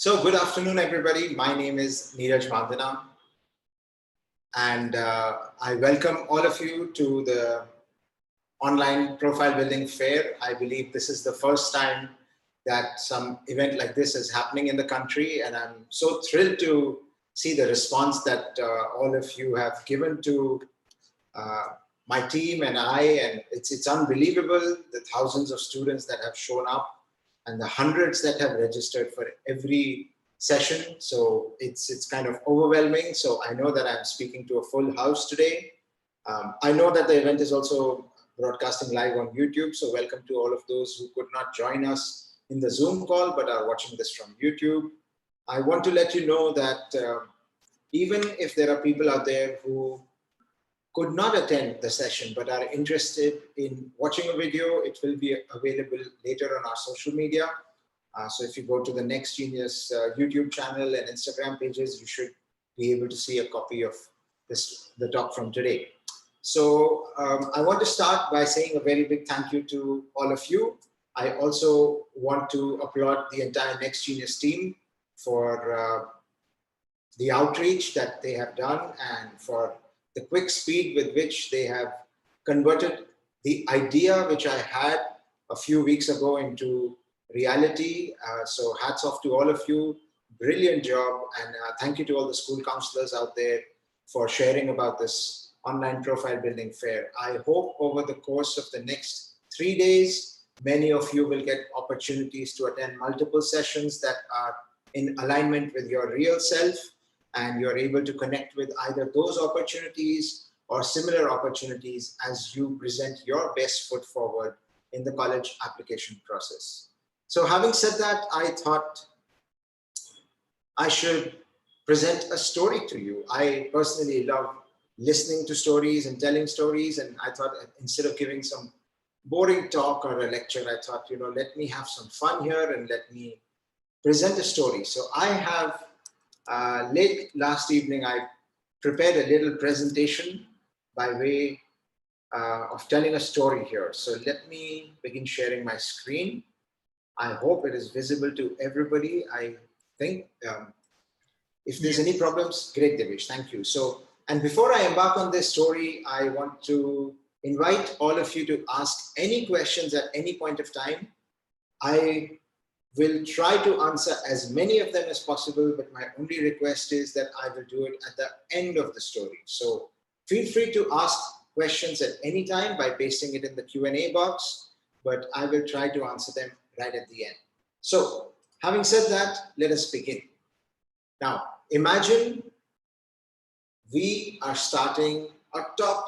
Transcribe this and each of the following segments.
So good afternoon, everybody. My name is Neeraj Mandhana, and I welcome all of you to the online profile building fair. I believe this is the first time that some event like this is happening in the country, and I'm so thrilled to see the response that all of you have given to uh, my team and I, and it's unbelievable the thousands of students that have shown up and the hundreds that have registered for every session. So it's kind of overwhelming. So I know that I'm speaking to a full house today. I know that the event is also broadcasting live on YouTube. So welcome to all of those who could not join us in the Zoom call, but are watching this from YouTube. I want to let you know that even if there are people out there who could not attend the session but are interested in watching a video, it will be available later on our social media. So if you go to the Next Genius YouTube channel and Instagram pages, you should be able to see a copy of the talk from today. So I want to start by saying a very big thank you to all of you. I also want to applaud the entire Next Genius team for the outreach that they have done and for the quick speed with which they have converted the idea which I had a few weeks ago into reality. So hats off to all of you. Brilliant job. And thank you to all the school counselors out there for sharing about this online profile building fair. I hope over the course of the next 3 days, many of you will get opportunities to attend multiple sessions that are in alignment with your real self, and you're able to connect with either those opportunities or similar opportunities as you present your best foot forward in the college application process. So having said that, I thought I should present a story to you. I personally love listening to stories and telling stories, and I thought instead of giving some boring talk or a lecture, I thought, let me have some fun here and let me present a story. So I have late last evening, I prepared a little presentation by way of telling a story here. So let me begin sharing my screen. I hope it is visible to everybody. I think if there's any problems, great, Devesh, thank you. So, and before I embark on this story, I want to invite all of you to ask any questions at any point of time. I will try to answer as many of them as possible, but my only request is that I will do it at the end of the story. So feel free to ask questions at any time by pasting it in the Q&A box, but I will try to answer them right at the end. So having said that, let us begin. Now, imagine we are starting a top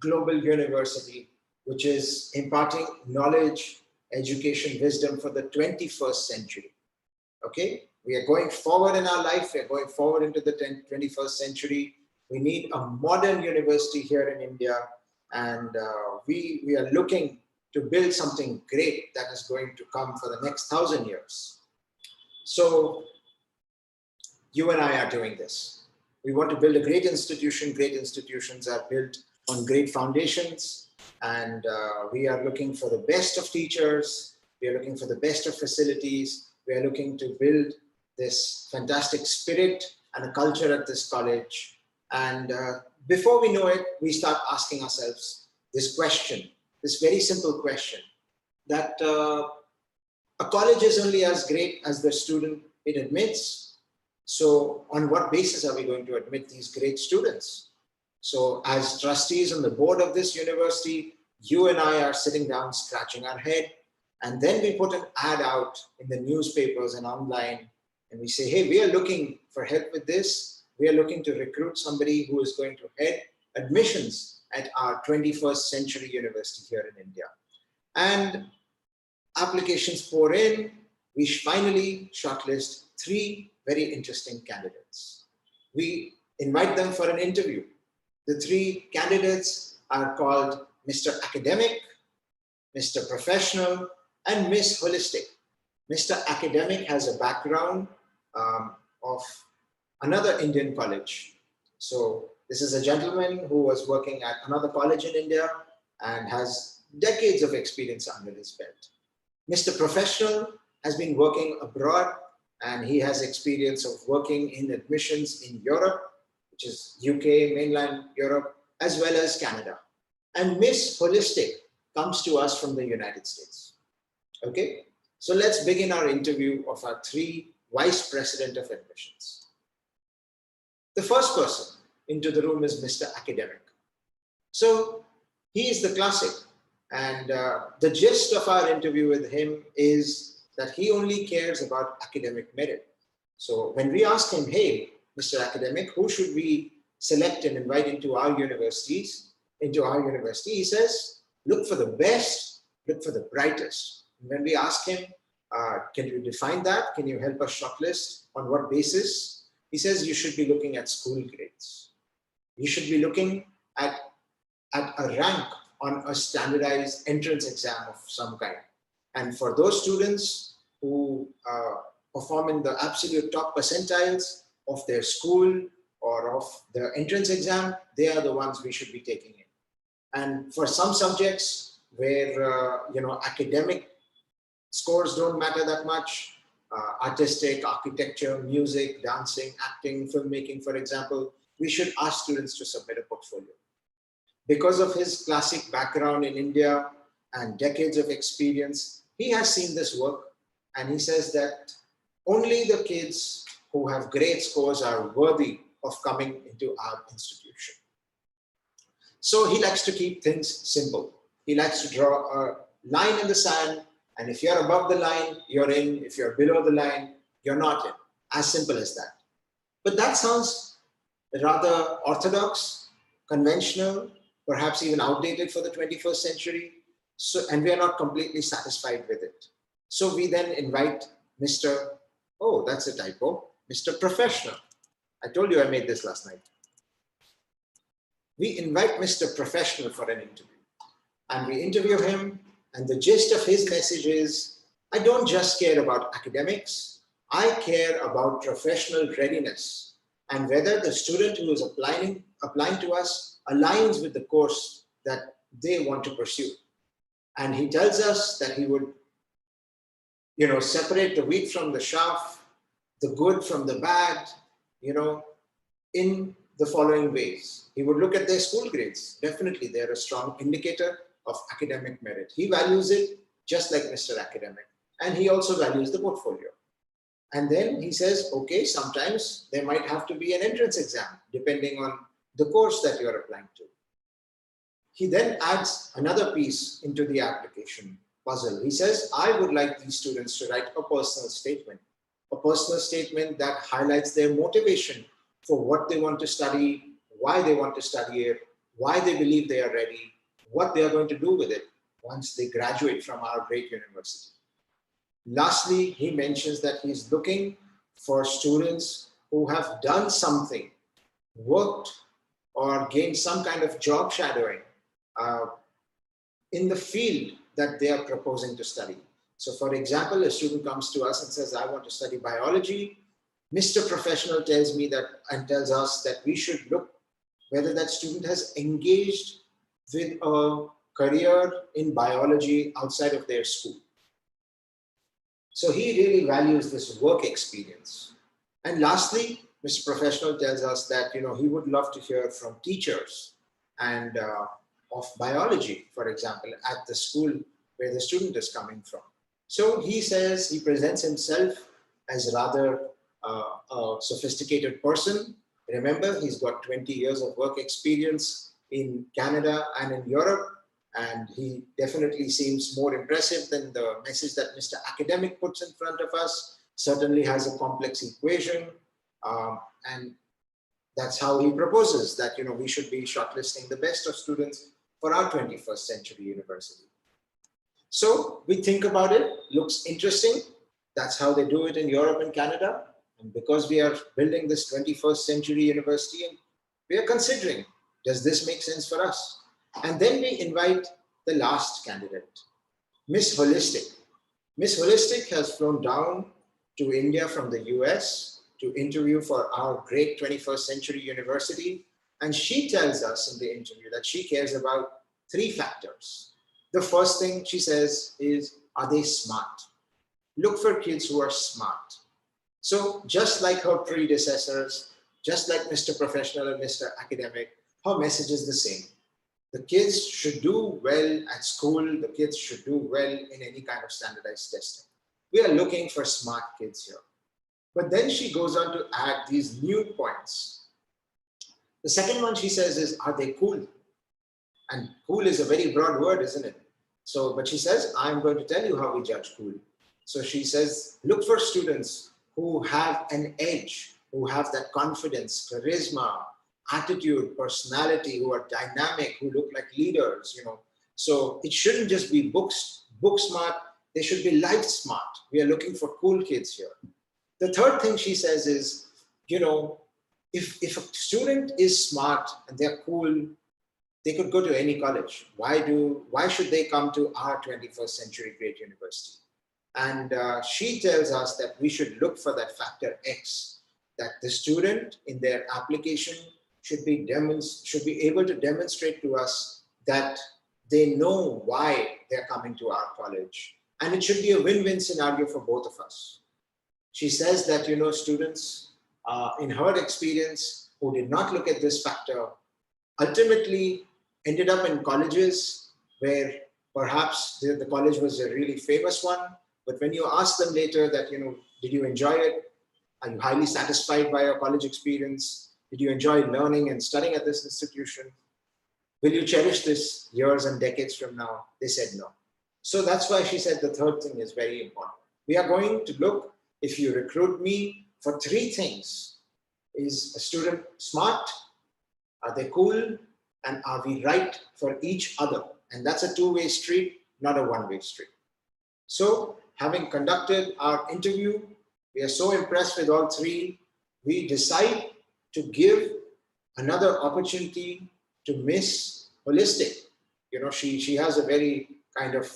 global university, which is imparting knowledge, education, wisdom for the 21st century. Okay, we are going forward in our life. We are going forward into the 21st century. We need a modern university here in India, and we are looking to build something great that is going to come for the next 1,000 years. So you and I are doing this. We want to build a great institution. Great institutions are built on great foundations. And we are looking for the best of teachers. We are looking for the best of facilities. We are looking to build this fantastic spirit and a culture at this college. And before we know it, we start asking ourselves this question, this very simple question, that a college is only as great as the student it admits. So on what basis are we going to admit these great students? So as trustees on the board of this university, you and I are sitting down, scratching our head, and then we put an ad out in the newspapers and online, and we say, hey, we are looking for help with this. We are looking to recruit somebody who is going to head admissions at our 21st century university here in India. And applications pour in. We finally shortlist 3 very interesting candidates. We invite them for an interview. The 3 candidates are called Mr. Academic, Mr. Professional, and Miss Holistic. Mr. Academic has a background of another Indian college. So this is a gentleman who was working at another college in India and has decades of experience under his belt. Mr. Professional has been working abroad and he has experience of working in admissions in Europe, which is UK, mainland Europe, as well as Canada. And Miss Holistic comes to us from the United States. Okay, so let's begin our interview of our three Vice President of Admissions. The first person into the room is Mr. Academic. So he is the classic, and the gist of our interview with him is that he only cares about academic merit. So when we ask him, hey, Mr. Academic, who should we select and invite into our university, he says, look for the best, look for the brightest. And when we ask him, can you define that? Can you help us shortlist? On what basis? He says, you should be looking at school grades. You should be looking at a rank on a standardized entrance exam of some kind. And for those students who perform in the absolute top percentiles of their school or of the entrance exam, they are the ones we should be taking in. And for some subjects where academic scores don't matter that much, artistic, architecture, music, dancing, acting, filmmaking, for example, we should ask students to submit a portfolio. Because of his classic background in India and decades of experience, he has seen this work, and he says that only the kids who have great scores are worthy of coming into our institution. So he likes to keep things simple. He likes to draw a line in the sand, and if you're above the line, you're in. If you're below the line, you're not in. As simple as that. But that sounds rather orthodox, conventional, perhaps even outdated for the 21st century. So, and we are not completely satisfied with it. So we then invite Mr. Oh, that's a typo, Mr. Professional. I told you I made this last night. We invite Mr. Professional for an interview, and we interview him, and the gist of his message is, I don't just care about academics, I care about professional readiness and whether the student who is applying to us aligns with the course that they want to pursue. And he tells us that he would separate the wheat from the chaff, the good from the bad, in the following ways. He would look at their school grades. Definitely, they're a strong indicator of academic merit. He values it just like Mr. Academic. And he also values the portfolio. And then he says, okay, sometimes there might have to be an entrance exam, depending on the course that you're applying to. He then adds another piece into the application puzzle. He says, I would like these students to write a personal statement that highlights their motivation for what they want to study, why they want to study it, why they believe they are ready, what they are going to do with it once they graduate from our great university. Lastly, he mentions that he's looking for students who have done something, worked or gained some kind of job shadowing in the field that they are proposing to study. So for example, a student comes to us and says, I want to study biology. Mr. Professional tells me that and tells us that we should look whether that student has engaged with a career in biology outside of their school. So he really values this work experience. And lastly, Mr. Professional tells us that he would love to hear from teachers and of biology, for example, at the school where the student is coming from. So he says he presents himself as rather a sophisticated person. Remember, he's got 20 years of work experience in Canada and in Europe, and he definitely seems more impressive than the message that Mr. Academic puts in front of us. Certainly has a complex equation, and that's how he proposes that we should be shortlisting the best of students for our 21st century university. So we think about it, looks interesting. That's how they do it in Europe and Canada. And because we are building this 21st century university, we are considering, does this make sense for us? And then we invite the last candidate, Miss Holistic. Miss Holistic has flown down to India from the US to interview for our great 21st century university. And she tells us in the interview that she cares about 3 factors. The first thing she says is, are they smart? Look for kids who are smart. So just like her predecessors, just like Mr. Professional and Mr. Academic, her message is the same. The kids should do well at school. The kids should do well in any kind of standardized testing. We are looking for smart kids here. But then she goes on to add these new points. The second one she says is, are they cool? And cool is a very broad word, isn't it? So, but she says, I'm going to tell you how we judge cool. So she says, look for students who have an edge, who have that confidence, charisma, attitude, personality, who are dynamic, who look like leaders, So it shouldn't just be book smart, they should be life smart. We are looking for cool kids here. The third thing she says is, if a student is smart and they're cool, they could go to any college. Why should they come to our 21st century great university? And she tells us that we should look for that factor X, that the student in their application should be able to demonstrate to us that they know why they're coming to our college. And it should be a win-win scenario for both of us. She says that, students in her experience who did not look at this factor ultimately ended up in colleges where perhaps the college was a really famous one, but when you ask them later that, did you enjoy it? Are you highly satisfied by your college experience? Did you enjoy learning and studying at this institution? Will you cherish this years and decades from now? They said no. So that's why she said the third thing is very important. We are going to look, if you recruit me, for three things. Is a student smart? Are they cool? And are we right for each other? And that's a two-way street, not a one-way street. So having conducted our interview, we are so impressed with all three, we decide to give another opportunity to Miss Holistic. She has a very kind of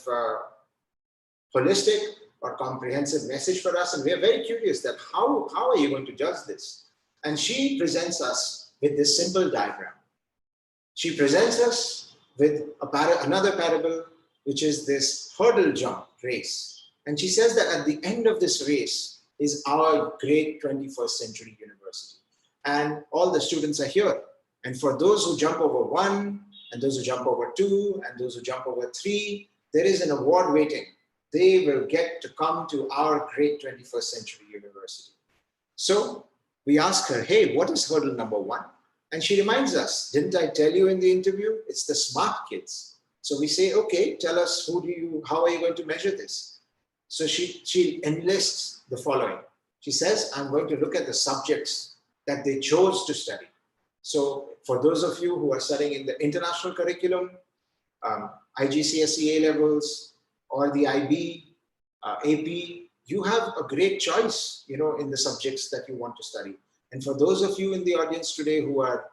holistic or comprehensive message for us. And we are very curious that how are you going to judge this? And she presents us with this simple diagram. She presents us with another parable, which is this hurdle jump race. And she says that at the end of this race is our great 21st century university. And all the students are here. And for those who jump over 1, and those who jump over 2, and those who jump over 3, there is an award waiting. They will get to come to our great 21st century university. So we ask her, hey, what is hurdle number 1? And she reminds us, didn't I tell you in the interview? It's the smart kids. So we say, okay, tell us, how are you going to measure this? So she enlists the following. She says, I'm going to look at the subjects that they chose to study. So for those of you who are studying in the international curriculum, IGCSE A levels, or the IB, AP, you have a great choice, in the subjects that you want to study. And for those of you in the audience today who are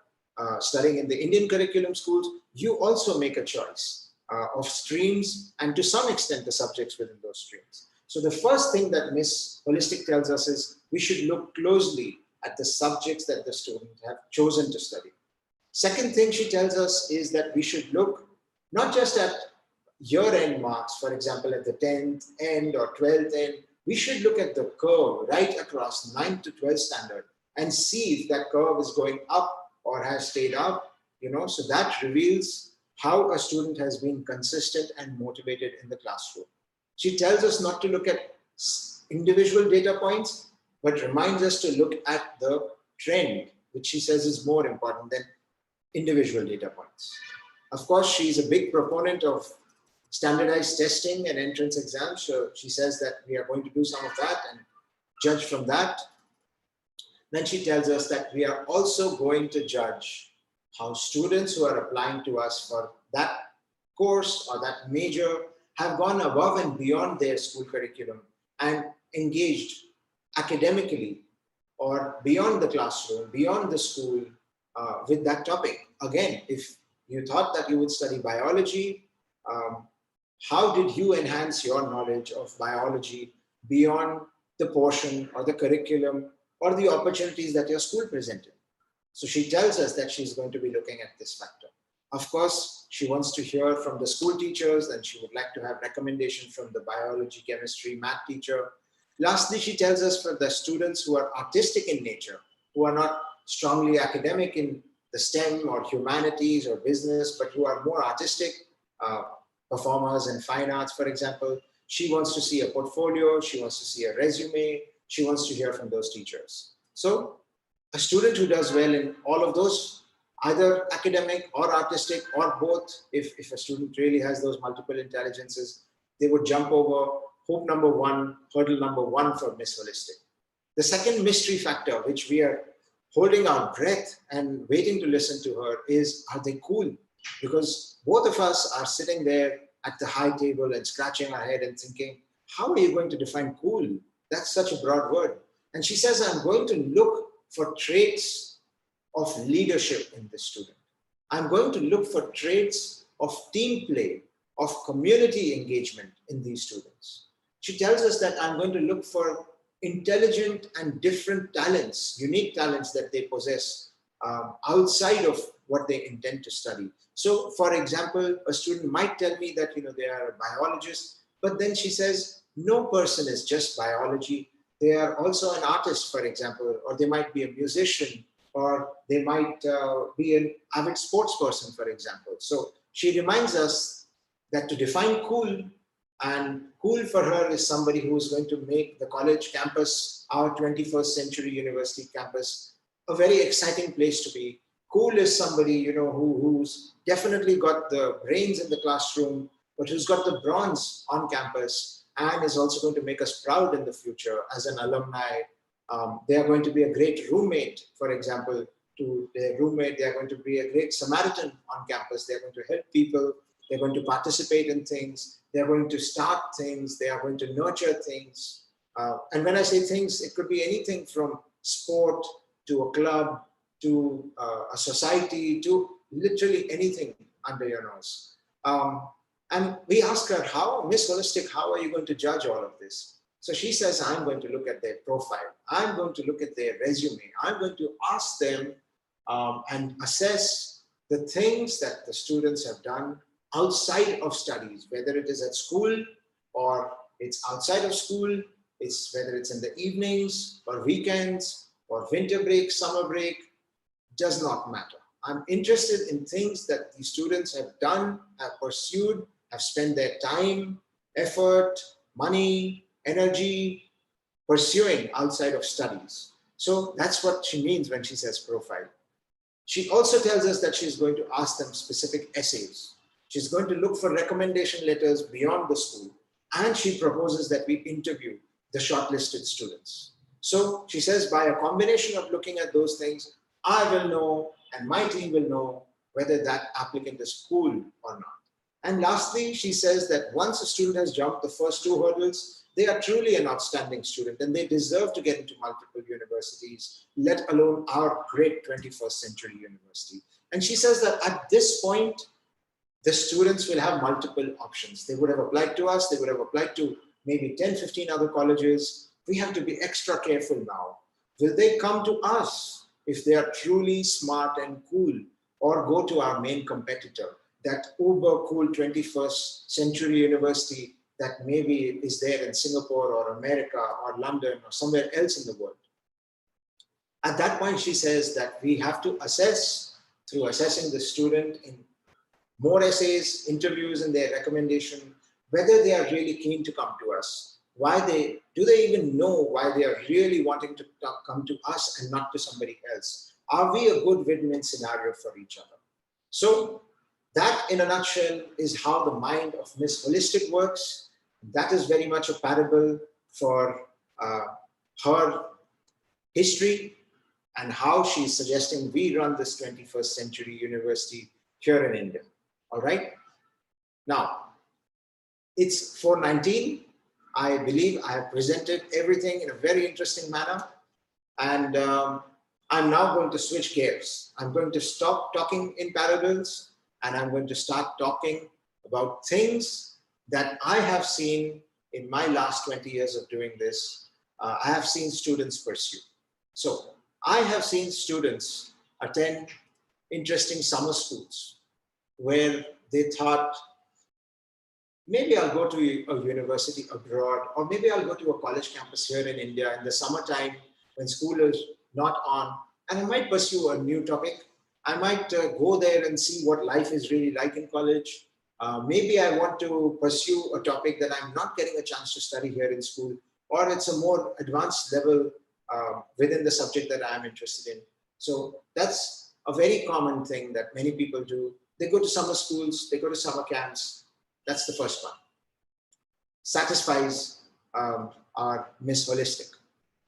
studying in the Indian curriculum schools, you also make a choice of streams and to some extent the subjects within those streams. So the first thing that Miss Holistic tells us is we should look closely at the subjects that the students have chosen to study. Second thing she tells us is that we should look not just at year-end marks, for example, at the 10th end or 12th end, we should look at the curve right across 9th to 12th standard and see if that curve is going up or has stayed up, so that reveals how a student has been consistent and motivated in the classroom. She tells us not to look at individual data points, but reminds us to look at the trend, which she says is more important than individual data points. Of course, she's a big proponent of standardized testing and entrance exams. So she says that we are going to do some of that and judge from that. Then she tells us that we are also going to judge how students who are applying to us for that course or that major have gone above and beyond their school curriculum and engaged academically or beyond the classroom, beyond the school with that topic. Again, if you thought that you would study biology, how did you enhance your knowledge of biology beyond the portion or the curriculum or the opportunities that your school presented? So she tells us that she's going to be looking at this factor. Of course, she wants to hear from the school teachers, and she would like to have recommendation from the biology, chemistry, math teacher. Lastly, she tells us for the students who are artistic in nature, who are not strongly academic in the STEM or humanities or business, but who are more artistic uh, performers in fine arts, for example, she wants to see a portfolio, she wants to see a resume, she wants to hear from those teachers. So a student who does well in all of those, either academic or artistic or both, if a student really has those multiple intelligences, they would jump over hope number one, hurdle number one for Miss Holistic. The second mystery factor, which we are holding our breath and waiting to listen to her, is are they cool? Because both of us are sitting there at the high table and scratching our head and thinking, how are you going to define cool? That's such a broad word. And she says, I'm going to look for traits of leadership in the student. I'm going to look for traits of team play, of community engagement in these students. She tells us that I'm going to look for intelligent and different talents, unique talents that they possess outside of what they intend to study. So, for example, a student might tell me that they are a biologist, but then she says, no person is just biology. They are also an artist, for example, or they might be a musician, or they might be an avid sports person, for example. So she reminds us that to define cool, and cool for her is somebody who is going to make the college campus, our 21st century university campus, a very exciting place to be. Cool is somebody, who's definitely got the brains in the classroom, but who's got the bronze on campus and is also going to make us proud in the future as an alumni. They are going to be a great roommate, for example, to their roommate. They are going to be a great Samaritan on campus. They are going to help people. They're going to participate in things. They're going to start things. They are going to nurture things. And when I say things, it could be anything from sport to a club to a society to literally anything under your nose. And we ask her, how, Miss Holistic, how are you going to judge all of this? So she says, I'm going to look at their profile. I'm going to look at their resume. I'm going to ask them and assess the things that the students have done outside of studies, whether it is at school or it's outside of school, whether it's in the evenings or weekends or winter break, summer break, does not matter. I'm interested in things that the students have done, have pursued, have spent their time, effort, money, energy pursuing outside of studies. So that's what she means when she says profile. She also tells us that she's going to ask them specific essays. She's going to look for recommendation letters beyond the school. And she proposes that we interview the shortlisted students. So she says, by a combination of looking at those things, I will know and my team will know whether that applicant is cool or not. And lastly, she says that once a student has jumped the first two hurdles, they are truly an outstanding student and they deserve to get into multiple universities, let alone our great 21st century university. And she says that at this point, the students will have multiple options. They would have applied to us, they would have applied to maybe 10, 15 other colleges. We have to be extra careful now. Will they come to us if they are truly smart and cool, or go to our main competitor, that uber cool 21st century university that maybe is there in Singapore or America or London or somewhere else in the world? At that point, she says that we have to assess through assessing the student in more essays, interviews, and their recommendation, whether they are really keen to come to us. Do they even know why they are really wanting to come to us and not to somebody else? Are we a good win-win scenario for each other? So that in a nutshell is how the mind of Miss Holistic works. That is very much a parable for her history and how she's suggesting we run this 21st century university here in India. All right. Now, it's 4:19. I believe I have presented everything in a very interesting manner. And I'm now going to switch gears. I'm going to stop talking in parables and I'm going to start talking about things that I have seen in my last 20 years of doing this. I have seen students pursue. So I have seen students attend interesting summer schools where they thought maybe I'll go to a university abroad, or maybe I'll go to a college campus here in India in the summertime when school is not on, and I might pursue a new topic. I might go there and see what life is really like in college. Maybe I want to pursue a topic that I'm not getting a chance to study here in school, or it's a more advanced level within the subject that I'm interested in. So that's a very common thing that many people do. They go to summer schools, they go to summer camps. That's the first one. Satisfies our Miss Holistic.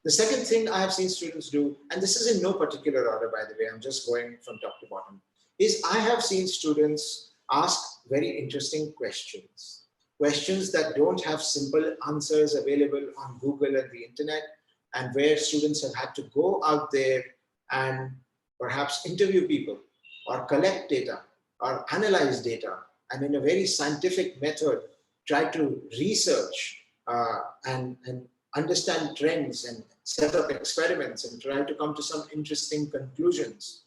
The second thing I have seen students do, and this is in no particular order, by the way, I'm just going from top to bottom, is I have seen students ask very interesting questions. Questions that don't have simple answers available on Google and the internet, and where students have had to go out there and perhaps interview people or collect data or analyze data, and in a very scientific method try to research and understand trends and set up experiments and try to come to some interesting conclusions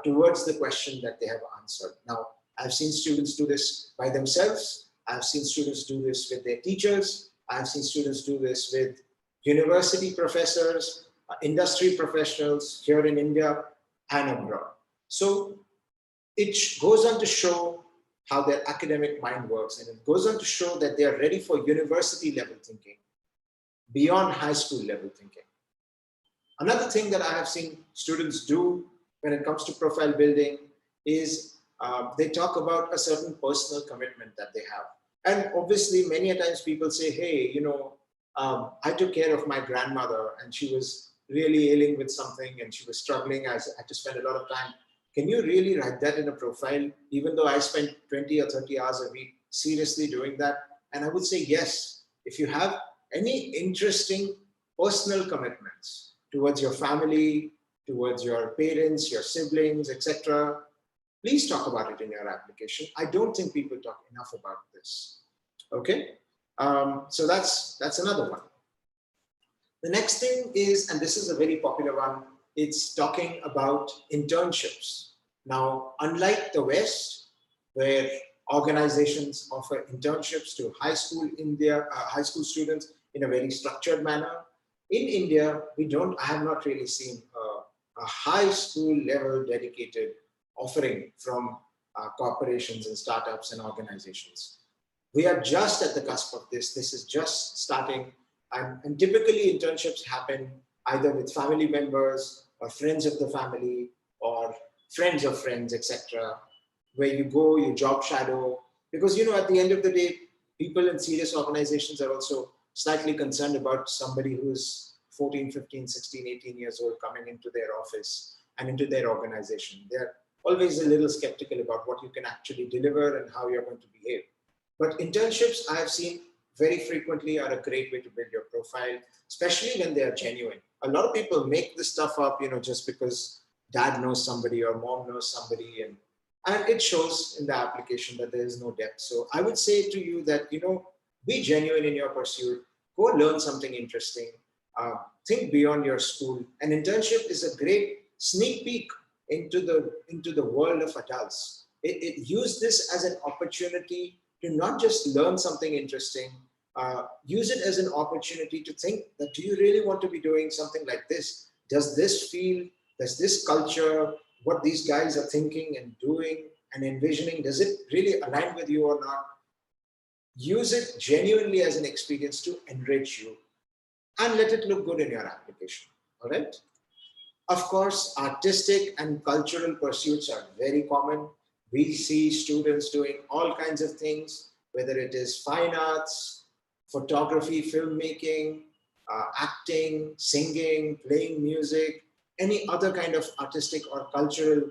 towards the question that they have answered. Now, I've seen students do this by themselves. I've seen students do this with their teachers. I've seen students do this with university professors, industry professionals here in India and abroad. So it goes on to show how their academic mind works, and it goes on to show that they are ready for university level thinking, beyond high school level thinking. Another thing that I have seen students do when it comes to profile building is they talk about a certain personal commitment that they have. And obviously, many a times people say, hey, I took care of my grandmother and she was really ailing with something and she was struggling. I had to spend a lot of time. Can you really write that in a profile, even though I spent 20 or 30 hours a week seriously doing that? And I would say yes. If you have any interesting personal commitments towards your family, towards your parents, your siblings, etc., please talk about it in your application. I don't think people talk enough about this. Okay, so that's another one. The next thing is, and this is a very popular one, it's talking about internships. Now, unlike the West, where organizations offer internships to high school students in a very structured manner, in India, I have not really seen a high school level dedicated offering from corporations and startups and organizations. We are just at the cusp of this. This is just starting. And typically internships happen either with family members or friends of the family or friends of friends, etc., where you go, you job shadow. Because, at the end of the day, people in serious organizations are also slightly concerned about somebody who's 14, 15, 16, 18 years old coming into their office and into their organization. They're always a little skeptical about what you can actually deliver and how you're going to behave. But internships, I have seen very frequently, are a great way to build your profile, especially when they are genuine. A lot of people make this stuff up, just because dad knows somebody or mom knows somebody, and it shows in the application that there is no depth. So I would say to you that, be genuine in your pursuit, go learn something interesting, think beyond your school. An internship is a great sneak peek into the world of adults. Use this as an opportunity to not just learn something interesting, use it as an opportunity to think that, do you really want to be doing something like this? Does this culture, what these guys are thinking and doing and envisioning, does it really align with you or not? Use it genuinely as an experience to enrich you and let it look good in your application, all right? Of course, artistic and cultural pursuits are very common. We see students doing all kinds of things, whether it is fine arts, photography, filmmaking, acting, singing, playing music, any other kind of artistic or cultural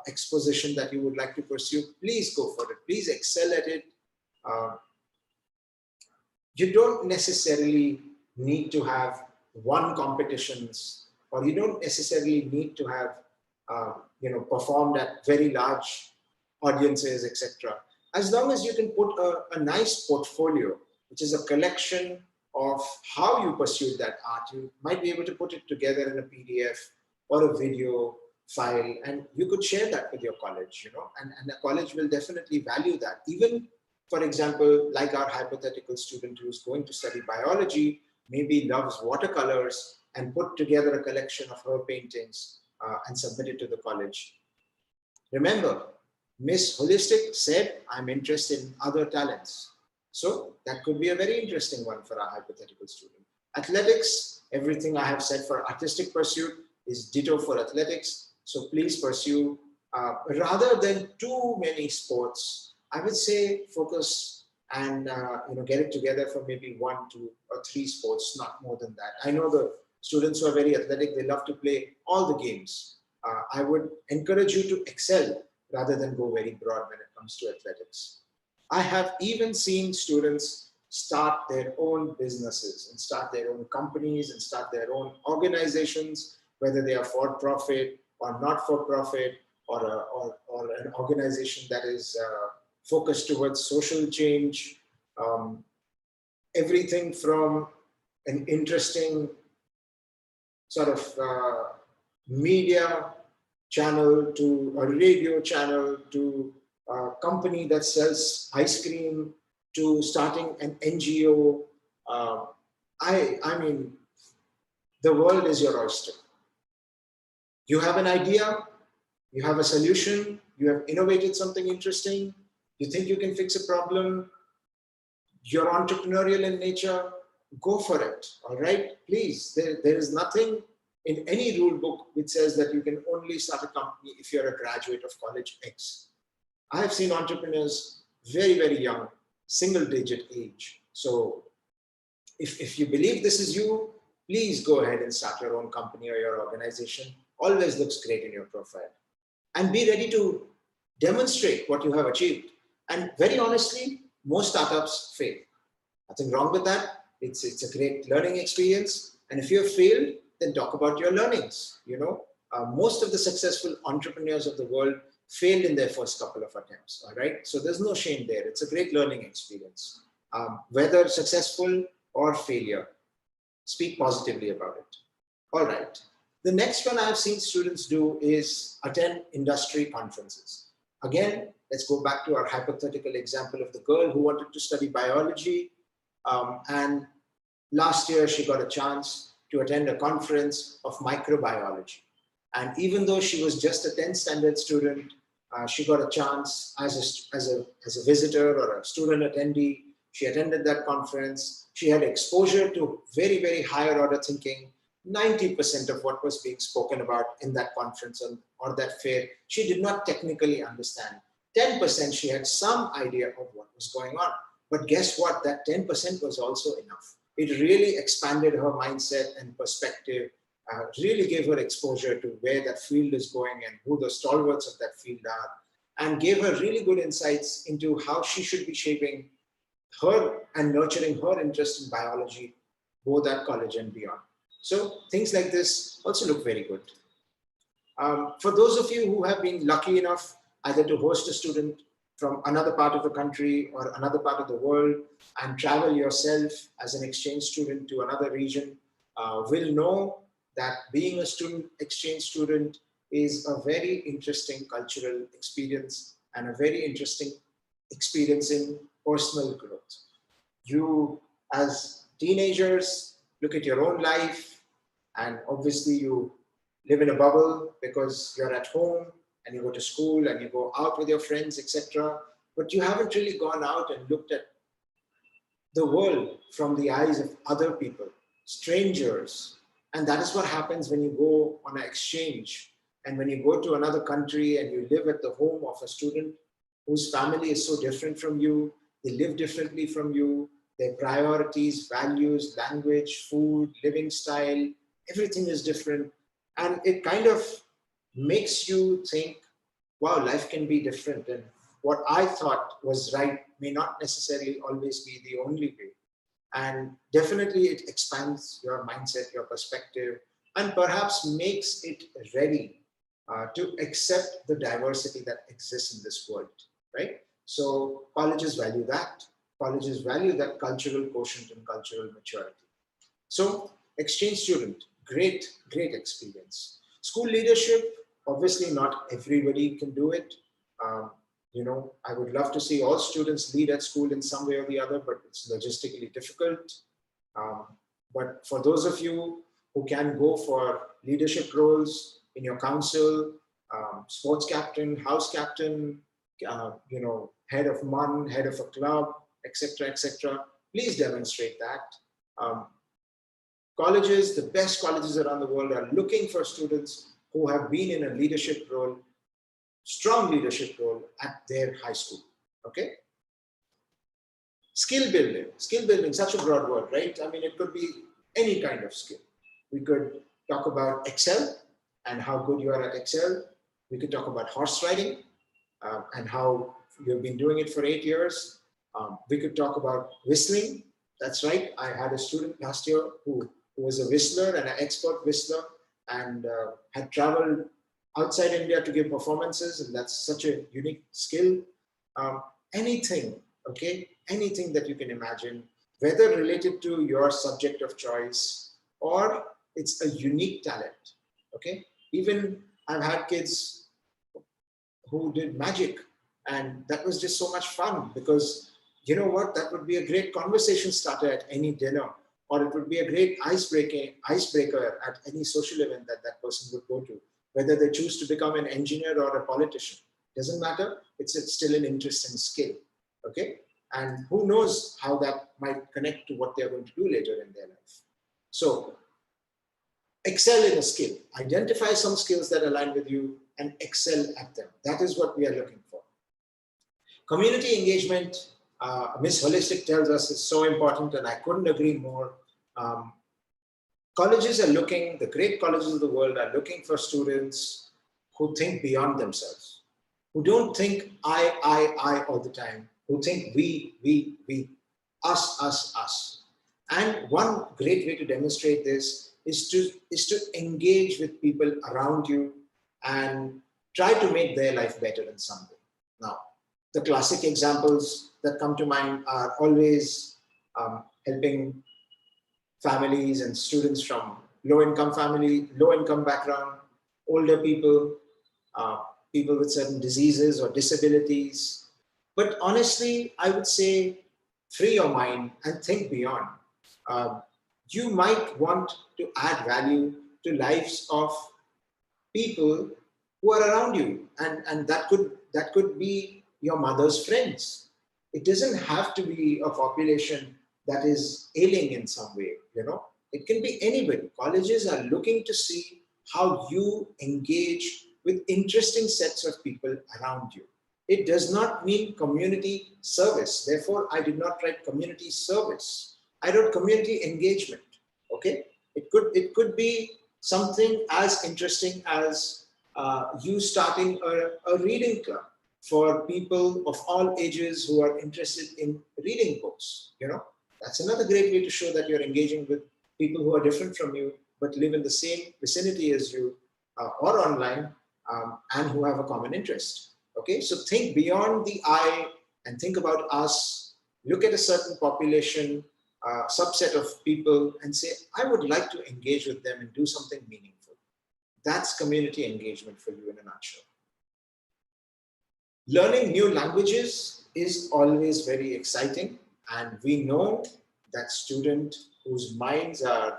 exposition that you would like to pursue, please go for it. Please excel at it. You don't necessarily need to have won competitions, or you don't necessarily need to have performed at very large audiences, etc. As long as you can put a nice portfolio, which is a collection of how you pursued that art, you might be able to put it together in a PDF or a video file, and you could share that with your college, and the college will definitely value that. Even For example, like our hypothetical student who's going to study biology, maybe loves watercolors and put together a collection of her paintings and submit it to the college. Remember, Miss Holistic said, I'm interested in other talents. So that could be a very interesting one for our hypothetical student. Athletics, everything I have said for artistic pursuit is ditto for athletics. So please pursue, rather than too many sports, I would say focus and get it together for maybe 1, 2, or 3 sports, not more than that. I know the students who are very athletic, they love to play all the games. I would encourage you to excel rather than go very broad when it comes to athletics. I have even seen students start their own businesses and start their own companies and start their own organizations, whether they are for profit or not for profit, or an organization that is focused towards social change. Everything from an interesting sort of media channel to a radio channel to a company that sells ice cream to starting an NGO. I mean, the world is your oyster. You have an idea, you have a solution, you have innovated something interesting, you think you can fix a problem, you're entrepreneurial in nature, go for it, all right? Please, there is nothing in any rule book which says that you can only start a company if you're a graduate of college X. I have seen entrepreneurs very, very young, single digit age. So if you believe this is you, please go ahead and start your own company or your organization. Always looks great in your profile. And be ready to demonstrate what you have achieved. And very honestly, most startups fail. Nothing wrong with that. It's a great learning experience. And if you have failed, then talk about your learnings. Most of the successful entrepreneurs of the world failed in their first couple of attempts. All right. So there's no shame there. It's a great learning experience. Whether successful or failure, speak positively about it. All right. The next one I've seen students do is attend industry conferences. Again, let's go back to our hypothetical example of the girl who wanted to study biology. And last year, she got a chance to attend a conference of microbiology. And even though she was just a 10th standard student, she got a chance as a visitor or a student attendee. She attended that conference. She had exposure to very, very higher order thinking. 90% of what was being spoken about in that conference or that fair, she did not technically understand. 10% she had some idea of what was going on. But guess what? That 10% was also enough. It really expanded her mindset and perspective, really gave her exposure to where that field is going and who the stalwarts of that field are, and gave her really good insights into how she should be shaping her and nurturing her interest in biology, both at college and beyond. So things like this also look very good. For those of you who have been lucky enough either to host a student from another part of the country or another part of the world and travel yourself as an exchange student to another region, will know that being a student exchange student is a very interesting cultural experience and a very interesting experience in personal growth. You, as teenagers, look at your own life, and obviously you live in a bubble because you're at home and you go to school and you go out with your friends, etc. But you haven't really gone out and looked at the world from the eyes of other people, strangers. And that is what happens when you go on an exchange and when you go to another country and you live at the home of a student whose family is so different from you, they live differently from you, their priorities, values, language, food, living style, everything is different. And it kind of makes you think, wow, life can be different. And what I thought was right may not necessarily always be the only way. And definitely it expands your mindset, your perspective, and perhaps makes it ready to accept the diversity that exists in this world, right? So colleges value that. Colleges value that cultural quotient and cultural maturity. So exchange student, great, great experience. School leadership, obviously not everybody can do it. I would love to see all students lead at school in some way or the other, but it's logistically difficult. Um, but for those of you who can go for leadership roles in your council, sports captain, house captain, head of MUN, head of a club, etc., etc., please demonstrate that. Colleges, the best colleges around the world, are looking for students who have been in a leadership role, strong leadership role at their high school. Okay. Skill building, such a broad word, right? I mean, it could be any kind of skill. We could talk about Excel and how good you are at Excel. We could talk about horse riding and how you've been doing it for 8 years. We could talk about whistling. That's right. I had a student last year who was a whistler and an expert whistler and had traveled outside India to give performances. And that's such a unique skill. Anything, okay? Anything that you can imagine, whether related to your subject of choice or it's a unique talent, okay? Even I've had kids who did magic, and that was just so much fun because you know what, that would be a great conversation starter at any dinner, or it would be a great icebreaker at any social event that that person would go to, whether they choose to become an engineer or a politician. Doesn't matter, it's still an interesting skill, okay? And who knows how that might connect to what they're going to do later in their life. So excel in a skill, identify some skills that align with you and excel at them. That is what we are looking for. Community engagement, Ms. Holistic tells us, is so important, and I couldn't agree more. Colleges are looking, the great colleges of the world are looking for students who think beyond themselves, who don't think I all the time, who think we, us. And one great way to demonstrate this is to engage with people around you and try to make their life better in some way. Now, the classic examples that come to mind are always helping families and students from low-income background, older people, people with certain diseases or disabilities. But honestly, I would say free your mind and think beyond. You might want to add value to lives of people who are around you, and that could be your mother's friends. It doesn't have to be a population that is ailing in some way, It can be anybody. Colleges are looking to see how you engage with interesting sets of people around you. It does not mean community service. Therefore, I did not write community service. I wrote community engagement, okay? It could be something as interesting as you starting a reading club for people of all ages who are interested in reading books, That's another great way to show that you're engaging with people who are different from you, but live in the same vicinity as you or online and who have a common interest. Okay, so think beyond the I and think about us. Look at a certain population, subset of people and say, I would like to engage with them and do something meaningful. That's community engagement for you in a nutshell. Learning new languages is always very exciting. And we know that students whose minds are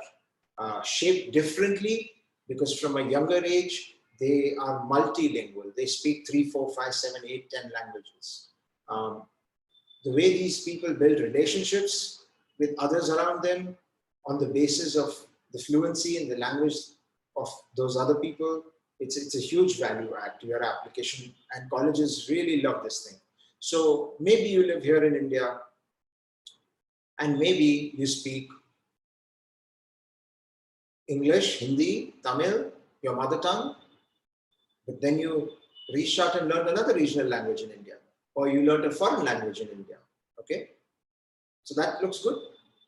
shaped differently because from a younger age, they are multilingual. They speak 3, 4, 5, 7, 8, 10 languages. The way these people build relationships with others around them on the basis of the fluency in the language of those other people, it's a huge value add to your application, and colleges really love this thing. So maybe you live here in India and maybe you speak English, Hindi, Tamil, your mother tongue, but then you reached out and learned another regional language in India, or you learned a foreign language in India, okay? So that looks good.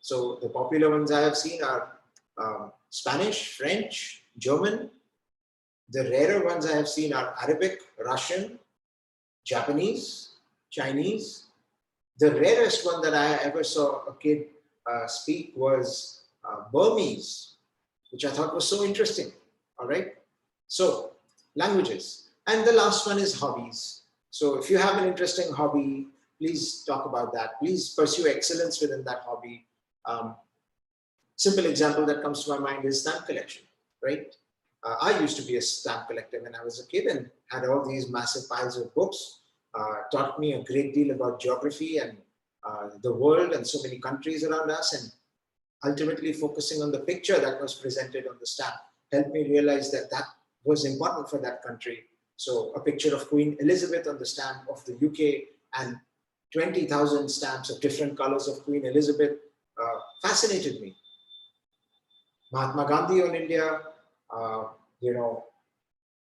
So the popular ones I have seen are Spanish, French, German. The rarer ones I have seen are Arabic, Russian, Japanese, Chinese. The rarest one that I ever saw a kid speak was Burmese, which I thought was so interesting, all right? So languages. And the last one is hobbies. So if you have an interesting hobby, please talk about that. Please pursue excellence within that hobby. Simple example that comes to my mind is stamp collection, right? I used to be a stamp collector when I was a kid and had all these massive piles of books, taught me a great deal about geography and the world and so many countries around us, and ultimately focusing on the picture that was presented on the stamp helped me realize that that was important for that country. So a picture of Queen Elizabeth on the stamp of the UK and 20,000 stamps of different colors of Queen Elizabeth fascinated me. Mahatma Gandhi on India, you know,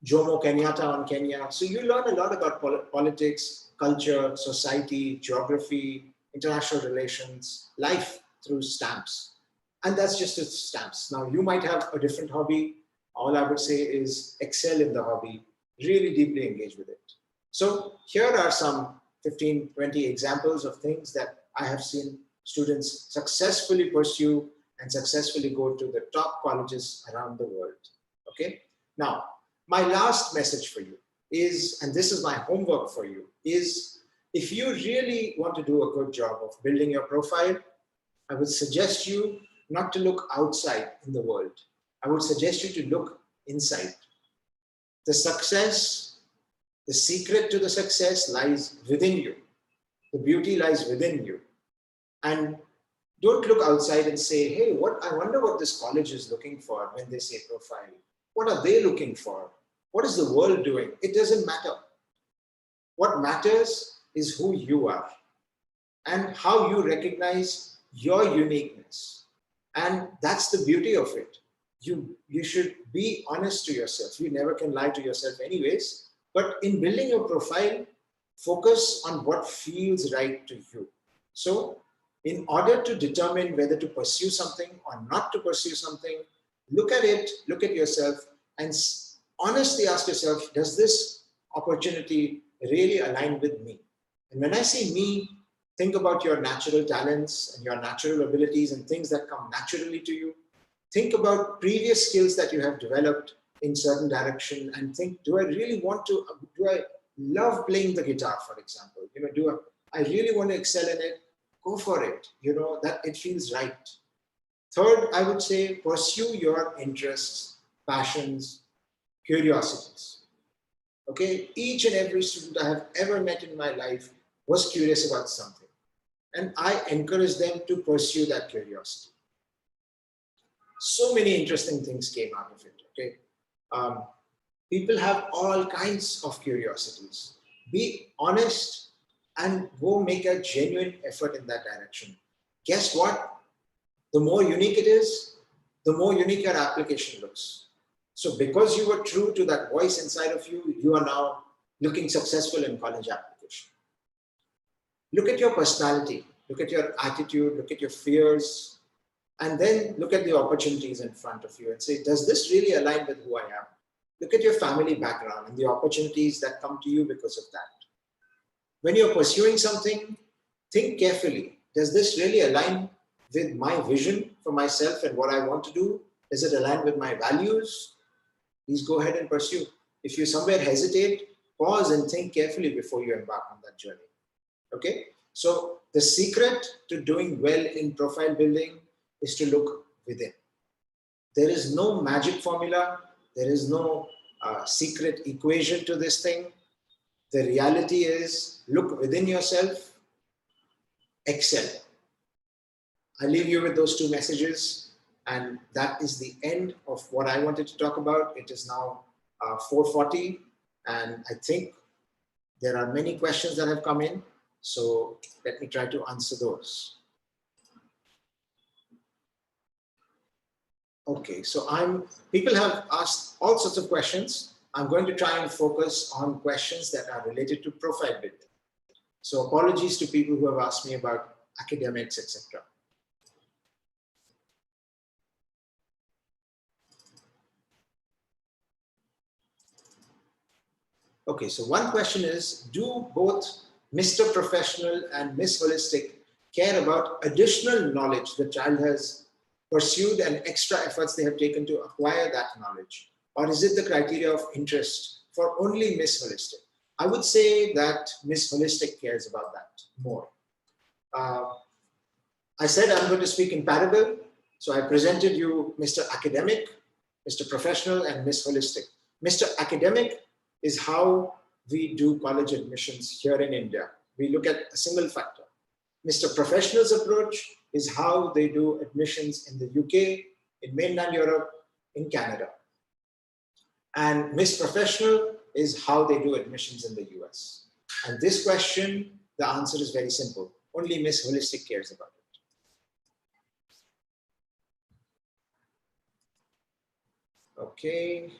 Jomo Kenyatta on Kenya. So you learn a lot about politics, culture, society, geography, international relations, life through stamps. And that's just its stamps. Now, you might have a different hobby. All I would say is excel in the hobby, really deeply engage with it. So here are some 15, 20 examples of things that I have seen students successfully pursue and successfully go to the top colleges around the world. Okay. Now, my last message for you is, and this is my homework for you, is if you really want to do a good job of building your profile, I would suggest you not to look outside in the world. I would suggest you to look inside. The success, the secret to the success lies within you. The beauty lies within you. And don't look outside and say, hey, I wonder what this college is looking for when they say profile. What are they looking for? What is the world doing? It doesn't matter. What matters is who you are and how you recognize your uniqueness. And that's the beauty of it. You should be honest to yourself. You never can lie to yourself anyways. But in building your profile, focus on what feels right to you. So in order to determine whether to pursue something or not to pursue something, look at it, look at yourself, and honestly ask yourself, does this opportunity really align with me? And when I say me, think about your natural talents and your natural abilities and things that come naturally to you. Think about previous skills that you have developed in certain direction and think, do I love playing the guitar, for example? I really want to excel in it? Go for it, that it feels right. Third, I would say pursue your interests, passions, curiosities. Okay, each and every student I have ever met in my life was curious about something. And I encourage them to pursue that curiosity. So many interesting things came out of it, okay? People have all kinds of curiosities. Be honest and go make a genuine effort in that direction. Guess what? The more unique it is, the more unique your application looks. So because you were true to that voice inside of you, you are now looking successful in college application. Look at your personality, look at your attitude, look at your fears, and then look at the opportunities in front of you and say, does this really align with who I am? Look at your family background and the opportunities that come to you because of that. When you're pursuing something, think carefully. Does this really align with my vision for myself and what I want to do? Does it align with my values? Please go ahead and pursue. If you somewhere hesitate, pause and think carefully before you embark on that journey. Okay? So the secret to doing well in profile building is to look within. There is no magic formula. There is no secret equation to this thing. The reality is look within yourself, excel. I leave you with those two messages, and that is the end of what I wanted to talk about. It is now 4:40, and I think there are many questions that have come in, so let me try to answer those. Okay, so people have asked all sorts of questions. I'm going to try and focus on questions that are related to profile building. So apologies to people who have asked me about academics, etc. Okay, so one question is, do both Mr. Professional and Miss Holistic care about additional knowledge the child has pursued and extra efforts they have taken to acquire that knowledge? Or is it the criteria of interest for only Miss Holistic? I would say that Miss Holistic cares about that more. Uh, I said I'm going to speak in parable. So I presented you Mr. Academic, Mr. Professional, and Miss Holistic. Mr. Academic is how we do college admissions here in India. We look at a single factor. Mr. Professional's approach is how they do admissions in the UK, in mainland Europe, in Canada. And Miss Professional is how they do admissions in the US. And this question, the answer is very simple. Only Miss Holistic cares about it. Okay.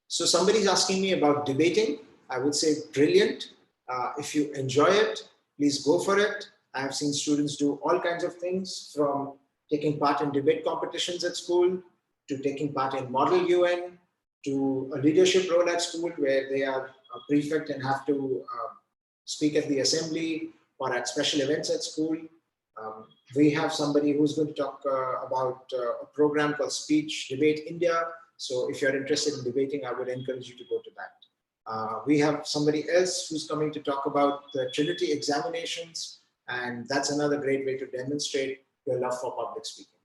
So somebody's asking me about debating. I would say brilliant. If you enjoy it, please go for it. I have seen students do all kinds of things, from taking part in debate competitions at school, to taking part in Model UN, to a leadership role at school where they are a prefect and have to speak at the assembly or at special events at school. We have somebody who's going to talk about a program called Speech Debate India. So if you're interested in debating, I would encourage you to go to that. We have somebody else who's coming to talk about the Trinity examinations, and that's another great way to demonstrate your love for public speaking.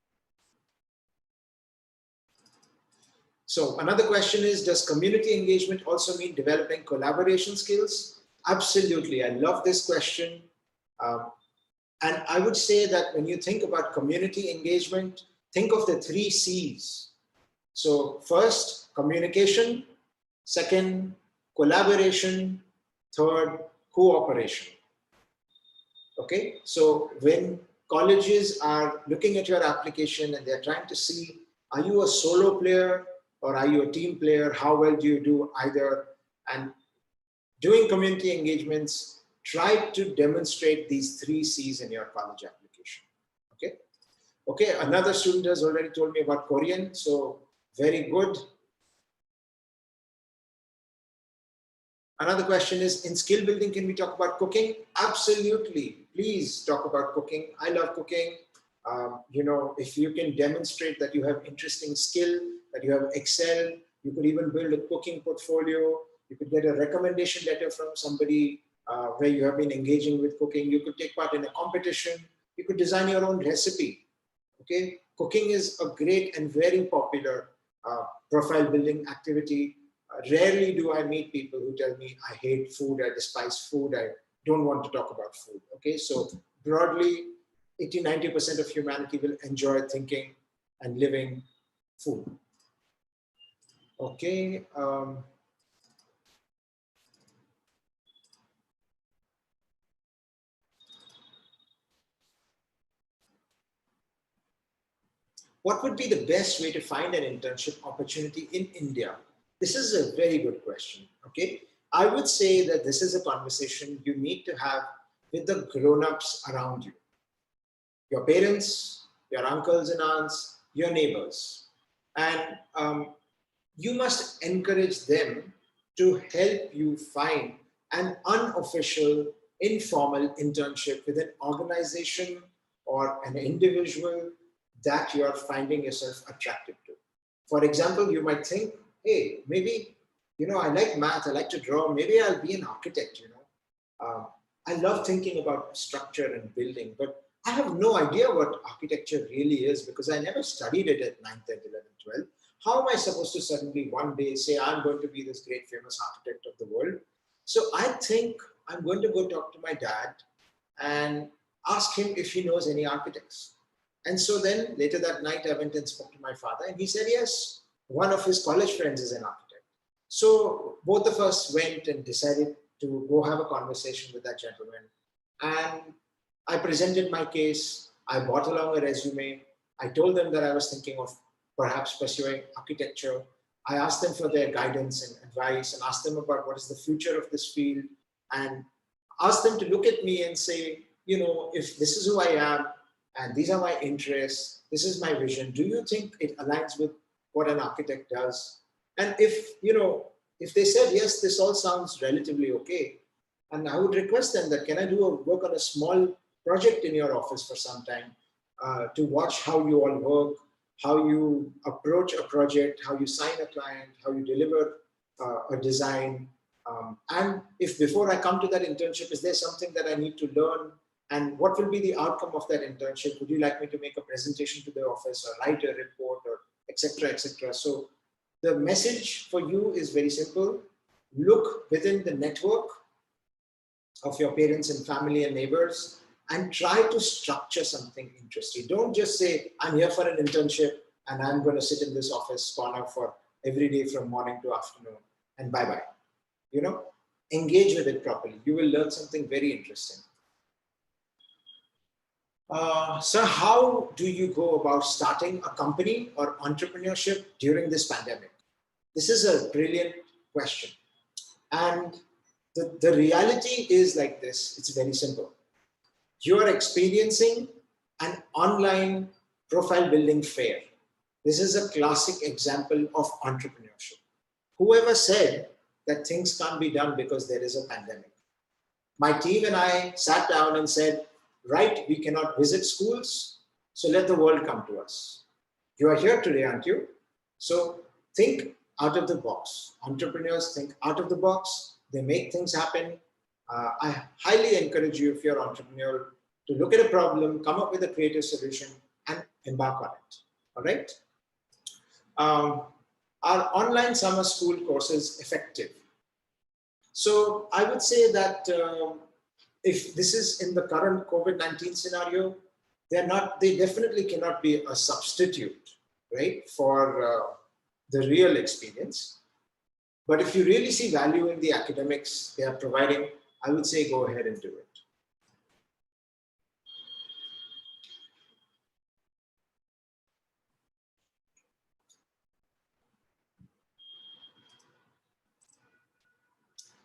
So another question is, does community engagement also mean developing collaboration skills? Absolutely, I love this question. And I would say that when you think about community engagement, think of the 3 C's. So first, communication. Second, collaboration. Third, cooperation. Okay, so when colleges are looking at your application and they're trying to see, are you a solo player or are you a team player? How well do you do either? And doing community engagements, try to demonstrate these 3 C's in your college application. Okay. Okay. Another student has already told me about Korean. So very good. Another question is, in skill building, can we talk about cooking? Absolutely. Please talk about cooking. I love cooking. You know, if you can demonstrate that you have interesting skill, that you have excelled, you could even build a cooking portfolio. You could get a recommendation letter from somebody where you have been engaging with cooking. You could take part in a competition. You could design your own recipe. Okay, cooking is a great and very popular profile building activity. Rarely do I meet people who tell me, I hate food, I despise food, I don't want to talk about food. Okay, so broadly, 80–90% of humanity will enjoy thinking and living food. Okay. What would be the best way to find an internship opportunity in India? This is a very good question. Okay, I would say that this is a conversation you need to have with the grown-ups around you. Your parents, your uncles and aunts, your neighbors. And you must encourage them to help you find an unofficial, informal internship with an organization or an individual that you are finding yourself attracted to. For example, you might think, hey, maybe, you know, I like math, I like to draw, maybe I'll be an architect, you know. I love thinking about structure and building, but I have no idea what architecture really is because I never studied it at 9th, 10th, 11th, 12th. How am I supposed to suddenly one day say, I'm going to be this great famous architect of the world? So I think I'm going to go talk to my dad and ask him if he knows any architects. And so then later that night, I went and spoke to my father and he said, yes, one of his college friends is an architect. So both of us went and decided to go have a conversation with that gentleman. And I presented my case. I brought along a resume. I told them that I was thinking of perhaps pursuing architecture. I asked them for their guidance and advice and asked them about what is the future of this field and asked them to look at me and say, you know, if this is who I am, and these are my interests, this is my vision, do you think it aligns with what an architect does? And if, you know, if they said, yes, this all sounds relatively okay, and I would request them that, can I do a work on a small project in your office for some time to watch how you all work, how you approach a project, how you sign a client, how you deliver a design. And if before I come to that internship, is there something that I need to learn? And what will be the outcome of that internship? Would you like me to make a presentation to the office or write a report or etc., etc.? So the message for you is very simple. Look within the network of your parents and family and neighbors and try to structure something interesting. Don't just say, I'm here for an internship and I'm going to sit in this office corner for every day from morning to afternoon and bye-bye. You know, engage with it properly. You will learn something very interesting. So how do you go about starting a company or entrepreneurship during this pandemic? This is a brilliant question. And the reality is like this. It's very simple. You are experiencing an online profile building fair. This is a classic example of entrepreneurship. Whoever said that things can't be done because there is a pandemic? My team and I sat down and said, right, we cannot visit schools, so let the world come to us. You are here today, aren't you? So think out of the box. Entrepreneurs think out of the box. They make things happen. I highly encourage you, if you're an entrepreneur, to look at a problem, come up with a creative solution, and embark on it. All right? Are online summer school courses effective? So I would say that if this is in the current COVID-19 scenario, they definitely cannot be a substitute, right, for the real experience. But if you really see value in the academics they are providing, I would say go ahead and do it.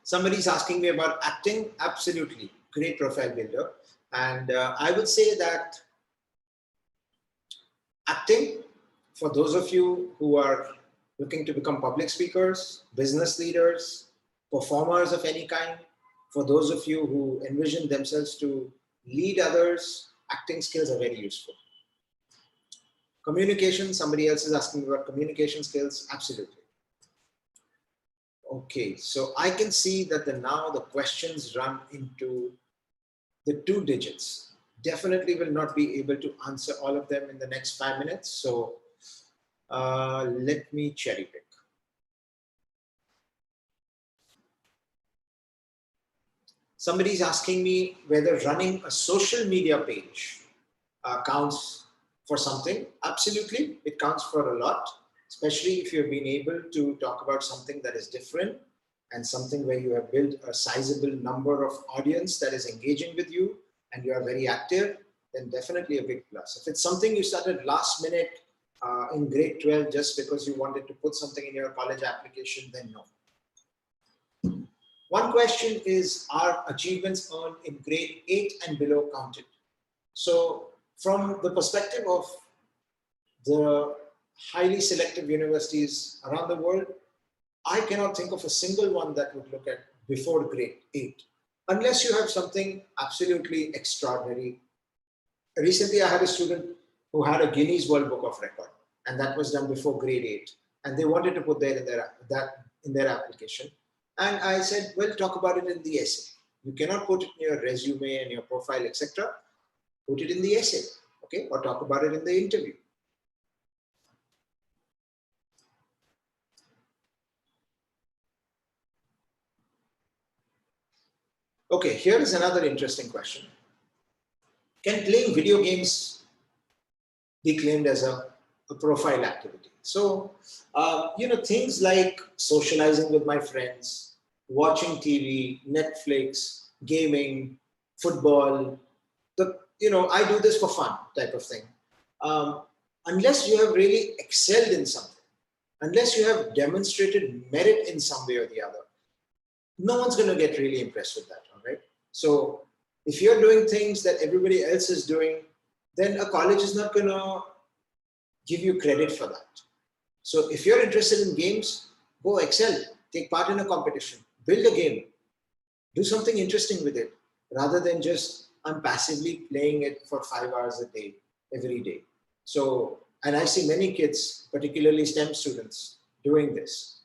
Somebody's asking me about acting. Absolutely, great profile builder. And I would say that acting, for those of you who are looking to become public speakers, business leaders, performers of any kind, for those of you who envision themselves to lead others, acting skills are very useful. Communication, somebody else is asking about communication skills. Absolutely. Okay, so I can see that now the questions run into the 2 digits. Definitely will not be able to answer all of them in the next 5 minutes. So let me cherry pick. Somebody's asking me whether running a social media page counts for something. Absolutely, it counts for a lot, especially if you've been able to talk about something that is different and something where you have built a sizable number of audience that is engaging with you and you are very active, then definitely a big plus. If it's something you started last minute in grade 12 just because you wanted to put something in your college application, then no. One question is, are achievements earned in grade 8 and below counted? So from the perspective of the highly selective universities around the world, I cannot think of a single one that would look at before grade 8, unless you have something absolutely extraordinary. Recently, I had a student who had a Guinness World Book of Record, and that was done before grade 8, and they wanted to put that in their application. And I said, well, talk about it in the essay. You cannot put it in your resume and your profile, etc. Put it in the essay, okay, or talk about it in the interview. Okay, here is another interesting question. Can playing video games be claimed as a profile activity? So, things like socializing with my friends, watching TV, Netflix, gaming, football, I do this for fun type of thing. Unless you have really excelled in something, unless you have demonstrated merit in some way or the other, no one's going to get really impressed with that, all right? So if you're doing things that everybody else is doing, then a college is not going to give you credit for that. So if you're interested in games, go excel, take part in a competition, build a game, do something interesting with it, rather than just I'm passively playing it for 5 hours a day, every day. So, and I see many kids, particularly STEM students, doing this.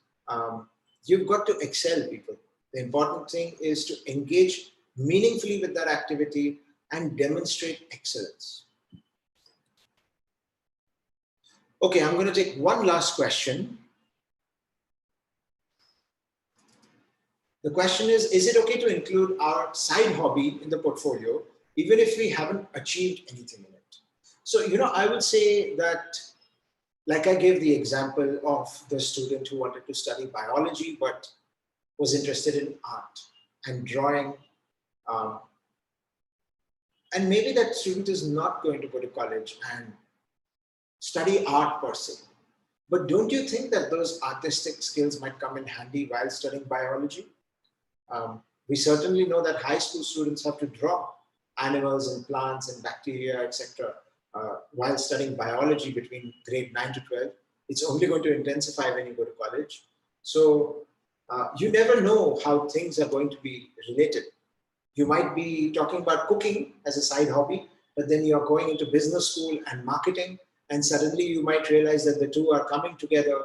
You've got to excel, people. The important thing is to engage meaningfully with that activity and demonstrate excellence. Okay, I'm going to take one last question. The question is it okay to include our side hobby in the portfolio, even if we haven't achieved anything in it? So, I would say that, like I gave the example of the student who wanted to study biology, but was interested in art and drawing. Um, and maybe that student is not going to go to college and study art per se. But don't you think that those artistic skills might come in handy while studying biology? We certainly know that high school students have to draw animals and plants and bacteria, etc. While studying biology between grade 9 to 12. It's only going to intensify when you go to college. So you never know how things are going to be related. You might be talking about cooking as a side hobby, but then you're going into business school and marketing, and suddenly you might realize that the two are coming together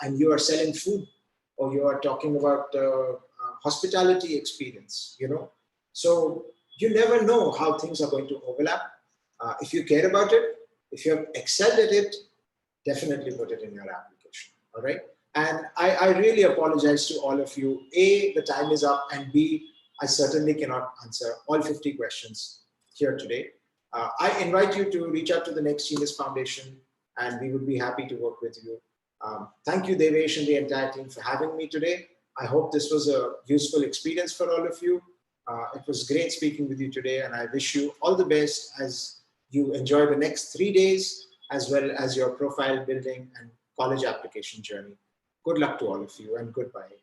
and you are selling food, or you are talking about hospitality experience. So you never know how things are going to overlap. If you care about it, if you have excelled at it, definitely put it in your application. All right. And I really apologize to all of you. A, the time is up, and B, I certainly cannot answer all 50 questions here today. I invite you to reach out to the Next Genius Foundation, and we would be happy to work with you. Thank you, Devesh, and the entire team for having me today. I hope this was a useful experience for all of you. It was great speaking with you today, and I wish you all the best as you enjoy the next 3 days, as well as your profile building and college application journey. Good luck to all of you, and goodbye.